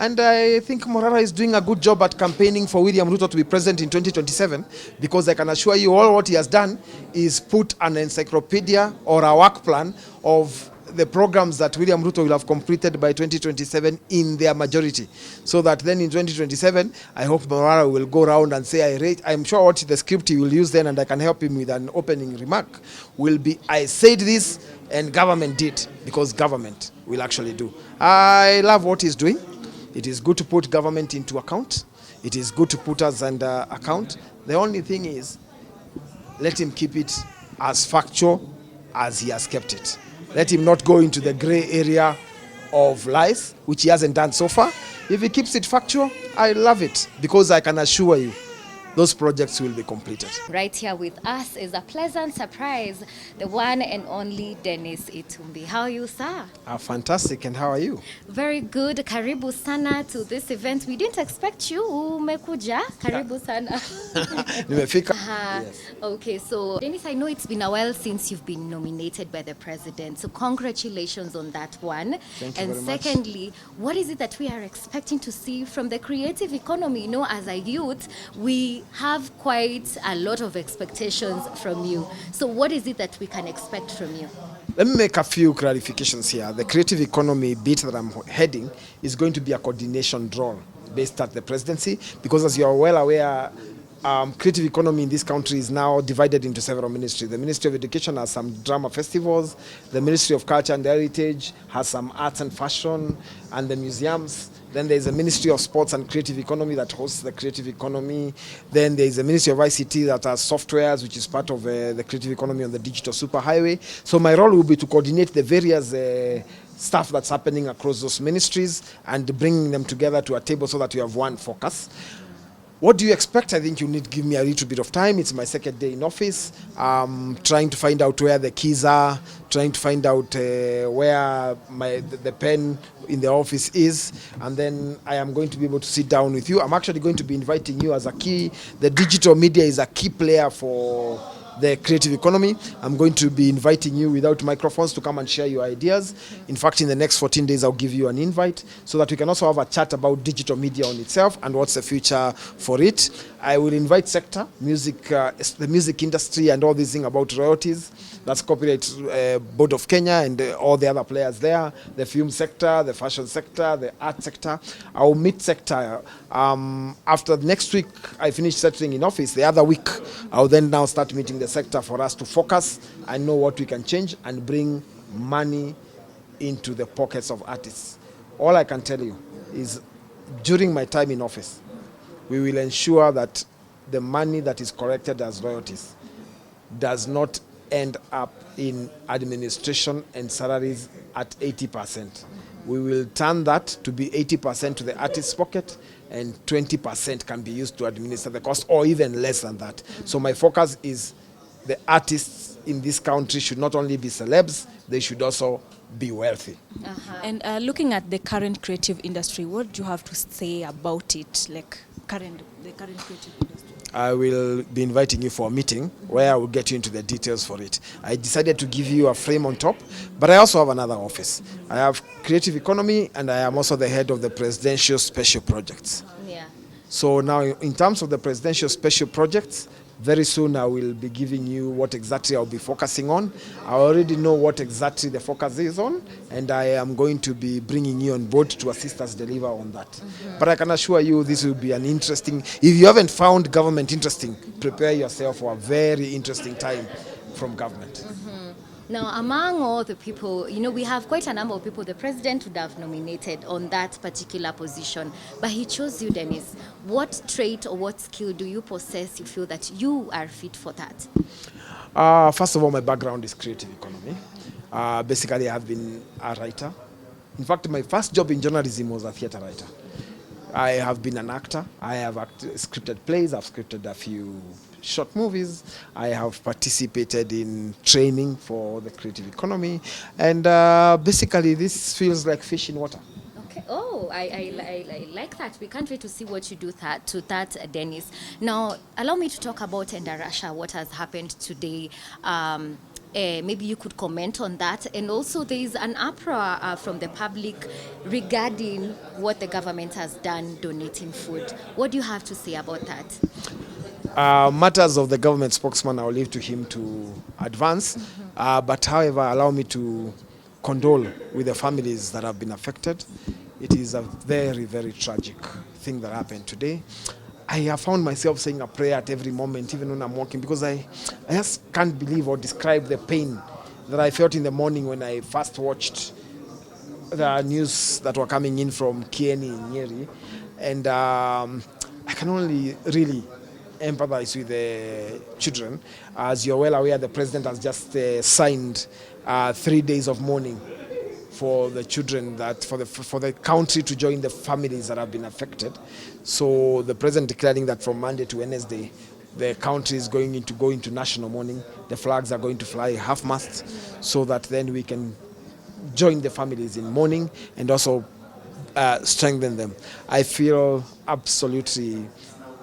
And I think Morara is doing a good job at campaigning for William Ruto to be president in 2027, because I can assure you all what he has done is put an encyclopedia or a work plan of the programs that William Ruto will have completed by 2027 in their majority. So that then in 2027, I hope Morara will go around and say, I'm sure what the script he will use then, and I can help him with an opening remark, will be, I said this and government did, because government will actually do. I love what he's doing. It is good to put government into account. It is good to put us under account. The only thing is, let him keep it as factual as he has kept it. Let him not go into the gray area of lies, which he hasn't done so far. If he keeps it factual, I love it, because I can assure you those projects will be completed. Right here with us is a pleasant surprise, the one and only Dennis Itumbi. How are you, sir? Fantastic, and how are you? Very good. Karibu sana to this event. We didn't expect you. Umekuja. Karibu sana. Nimefika. Yes. Okay, so Dennis, I know it's been a while since you've been nominated by the president. So congratulations on that one. Thank you and very much. secondly, what is it that we are expecting to see from the creative economy? You know, as a youth, we have quite a lot of expectations from you. So what is it that we can expect from you? Let me make a few clarifications here. The creative economy bit that I'm heading is going to be a coordination role based at the presidency, because as you are well aware, creative economy in this country is now divided into several ministries. The Ministry of Education has some drama festivals. The Ministry of Culture and Heritage has some arts and fashion and the museums. Then there's a Ministry of Sports and Creative Economy that hosts the creative economy. Then there's a Ministry of ICT that has softwares, which is part of the creative economy on the digital superhighway. So my role will be to coordinate the various stuff that's happening across those ministries and bringing them together to a table so that you have one focus. What do you expect? I think you need to give me a little bit of time. It's my second day in office. Trying to find out where the keys are, trying to find out where the pen in the office is, and then I am going to be able to sit down with you. I'm actually going to be inviting you as a key. The digital media is a key player for the creative economy. I'm going to be inviting you without microphones to come and share your ideas. In fact, in the next 14 days, I'll give you an invite so that we can also have a chat about digital media on itself and what's the future for it. I will invite sector, music, the music industry and all these things about royalties. That's Copyright Board of Kenya and all the other players there, the film sector, the fashion sector, the art sector. I'll meet sector. After next week, I finish settling in office. The other week, I'll then now start meeting the sector for us to focus and know what we can change and bring money into the pockets of artists. All I can tell you is during my time in office, we will ensure that the money that is collected as royalties does not end up in administration and salaries at 80%. We will turn that to be 80% to the artist's pocket and 20% can be used to administer the cost, or even less than that. So my focus is the artists in this country should not only be celebs, they should also be wealthy. And looking at the current creative industry, what do you have to say about it, like the current creative industry? I will be inviting you for a meeting where I will get you into the details for it. I decided to give you a frame on top, but I also have another office. I have creative economy and I am also the head of the presidential special projects. Yeah. So now in terms of the presidential special projects, very soon I will be giving you what exactly I'll be focusing on. I already know what exactly the focus is on, and I am going to be bringing you on board to assist us deliver on that. But I can assure you this will be an interesting, if you haven't found government interesting, prepare yourself for a very interesting time from government. Now, among all the people, you know, we have quite a number of people the president would have nominated on that particular position, but he chose you, Dennis. What trait or what skill do you possess you feel that you are fit for that? First of all, my background is creative economy. Basically, I have been a writer. In fact, my first job in journalism was a theater writer. I have been an actor. I have scripted plays. I've scripted a few short movies. I have participated in training for the creative economy. And basically, this feels like fish in water. Okay. Oh, I like that. We can't wait to see what you do to that, Dennis. Now, allow me to talk about Russia, what has happened today. maybe you could comment on that. And also there is an uproar from the public regarding what the government has done donating food. What do you have to say about that? Matters of the government spokesman, I'll leave to him to advance. But however, allow me to condole with the families that have been affected. It is a very, very tragic thing that happened today. I have found myself saying a prayer at every moment, even when I'm walking, because I just can't believe or describe the pain that I felt in the morning when I first watched the news that were coming in from Kieni in Nyeri. And I can only really empathize with the children. As you're well aware, the president has just signed 3 days of mourning for the children, that for the country to join the families that have been affected. So the president declaring that from Monday to Wednesday, the country is going to go into national mourning. The flags are going to fly half-mast, so that then we can join the families in mourning and also strengthen them. I feel absolutely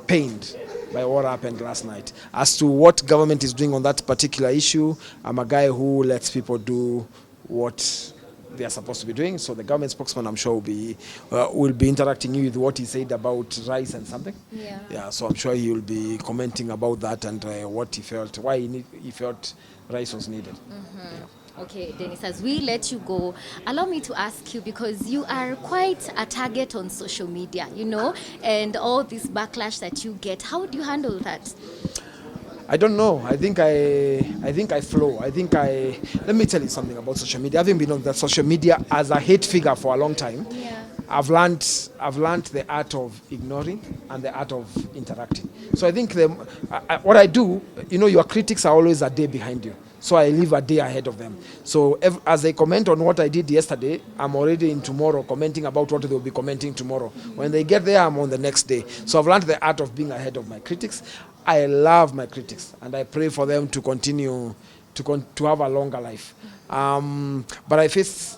pained by what happened last night. As to what government is doing on that particular issue, I'm a guy who lets people do what they are supposed to be doing. So the government spokesman, I'm sure, will be interacting with what he said about rice and something. Yeah. So I'm sure he will be commenting about that and what he felt, why he felt rice was needed. Yeah. Okay, Dennis, as we let you go, allow me to ask you, because you are quite a target on social media, and all this backlash that you get. How do you handle that? I don't know. I think I flow. Let me tell you something about social media. Having been on the social media as a hate figure for a long time, I've learned the art of ignoring and the art of interacting. So I think what I do, your critics are always a day behind you. So I live a day ahead of them. So as they comment on what I did yesterday, I'm already in tomorrow commenting about what they'll be commenting tomorrow. When they get there, I'm on the next day. So I've learned the art of being ahead of my critics. I love my critics, and I pray for them to continue to have a longer life. But I face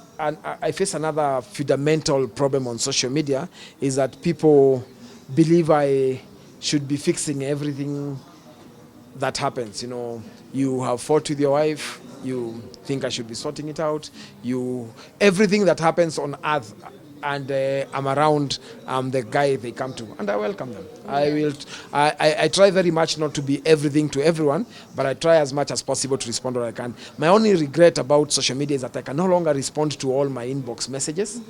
another fundamental problem on social media, is that people believe I should be fixing everything that happens. You have fought with your wife, you think I should be sorting it out. Everything that happens on earth, and I'm around, the guy they come to, and I welcome them. I try very much not to be everything to everyone, but I try as much as possible to respond where I can. My only regret about social media is that I can no longer respond to all my inbox messages.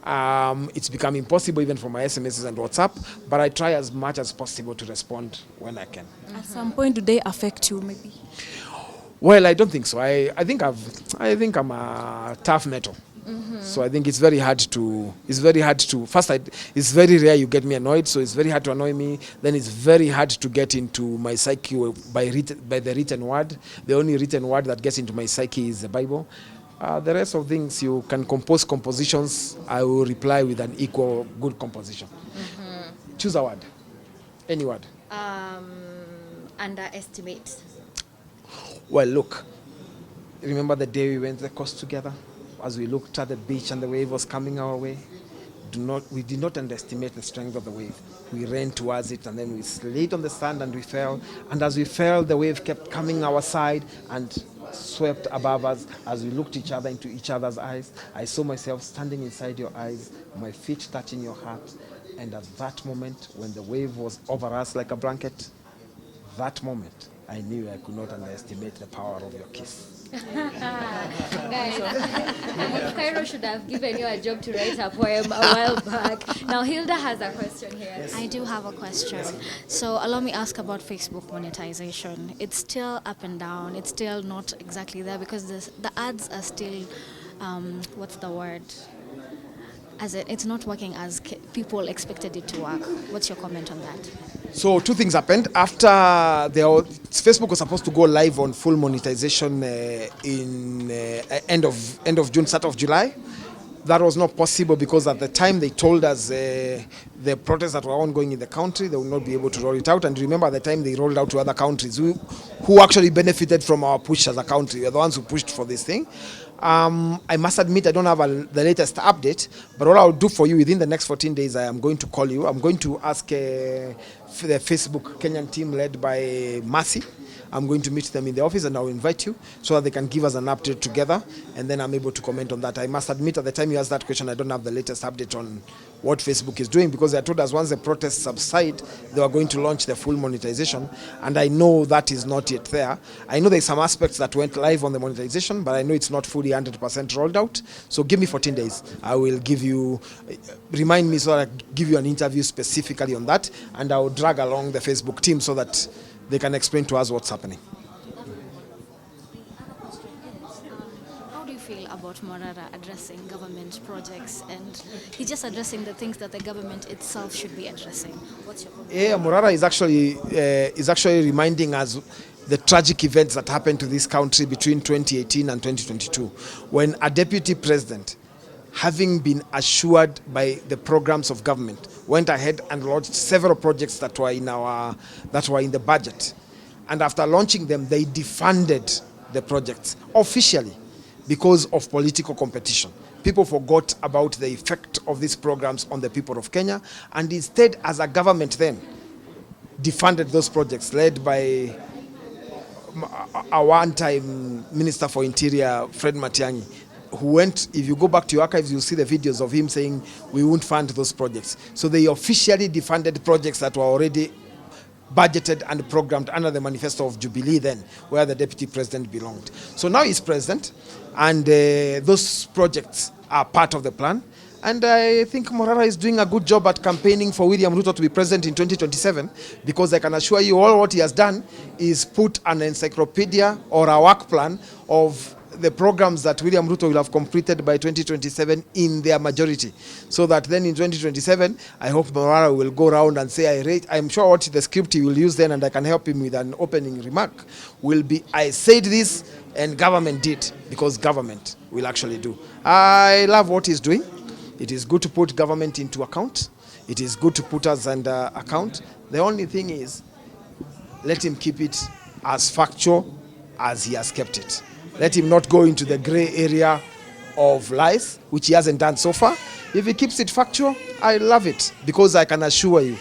It's become impossible even for my SMSs and WhatsApp, but I try as much as possible to respond when I can. At some point, do they affect you, maybe? Well, I don't think so. I think I'm a tough metal. So I think it's very hard to first, it's very rare you get me annoyed, so it's very hard to annoy me. Then it's very hard to get into my psyche by the written word. The only written word that gets into my psyche is the Bible. The rest of things, you can compose compositions. I will reply with an equal good composition. Choose a word, any word. Underestimate. Well, look, remember the day we went to the coast together? As we looked at the beach and the wave was coming our way, we did not underestimate the strength of the wave. We ran towards it, and then we slid on the sand and we fell. And as we fell, the wave kept coming our side and swept above us. As we looked into each other's eyes, I saw myself standing inside your eyes, my feet touching your heart. And at that moment, when the wave was over us like a blanket, that moment, I knew I could not underestimate the power of your kiss. Guys, Cairo should have given you a job to write a poem a while back. Now Hilda has a question here. Yes. I do have a question. So allow me ask about Facebook monetization. It's still up and down. It's still not exactly there because the ads are still, what's the word? It's not working as people expected it to work. What's your comment on that? So two things happened. After Facebook was supposed to go live on full monetization in end of June, start of July. That was not possible because at the time they told us the protests that were ongoing in the country, they would not be able to roll it out. And remember, at the time they rolled out to other countries who actually benefited from our push as a country. We are the ones who pushed for this thing. I must admit I don't have the latest update, but what I'll do for you within the next 14 days, I am going to call you. I'm going to ask the Facebook Kenyan team led by Mercy. I'm going to meet them in the office and I'll invite you so that they can give us an update together, and then I'm able to comment on that. I must admit, at the time you asked that question, I don't have the latest update on what Facebook is doing, because they told us once the protests subside, they were going to launch the full monetization, and I know that is not yet there. I know there's some aspects that went live on the monetization, but I know it's not fully 100% rolled out. So give me 14 days. I will give you, remind me so that I give you an interview specifically on that, and I will drag along the Facebook team so that they can explain to us what's happening. How do you feel about Morara addressing government projects, and he's just addressing the things that the government itself should be addressing? What's your opinion? Yeah, Morara is actually reminding us the tragic events that happened to this country between 2018 and 2022, when a deputy president, having been assured by the programs of government, went ahead and launched several projects that were in the budget, and after launching them, they defunded the projects officially because of political competition. People forgot about the effect of these programs on the people of Kenya, and instead, as a government then, defunded those projects, led by a one-time Minister for Interior, Fred Matiang'i, who went, if you go back to your archives, you'll see the videos of him saying, we won't fund those projects. So they officially defunded projects that were already budgeted and programmed under the manifesto of Jubilee then, where the deputy president belonged. So now he's president, and those projects are part of the plan. And I think Morara is doing a good job at campaigning for William Ruto to be president in 2027, because I can assure you all what he has done is put an encyclopedia or a work plan of the programs that William Ruto will have completed by 2027 in their majority. So that then in 2027, I hope Morara will go around and say, I'm sure what the script he will use then, and I can help him with an opening remark, will be, I said this and government did, because government will actually do. I love what he's doing. It is good to put government into account. It is good to put us under account. The only thing is, let him keep it as factual as he has kept it. Let him not go into the gray area of lies, which he hasn't done so far. If he keeps it factual, I love it, because I can assure you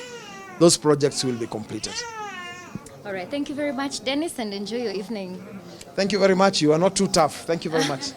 those projects will be completed. All right, thank you very much, Dennis, and enjoy your evening. Thank you very much. You are not too tough. Thank you very much.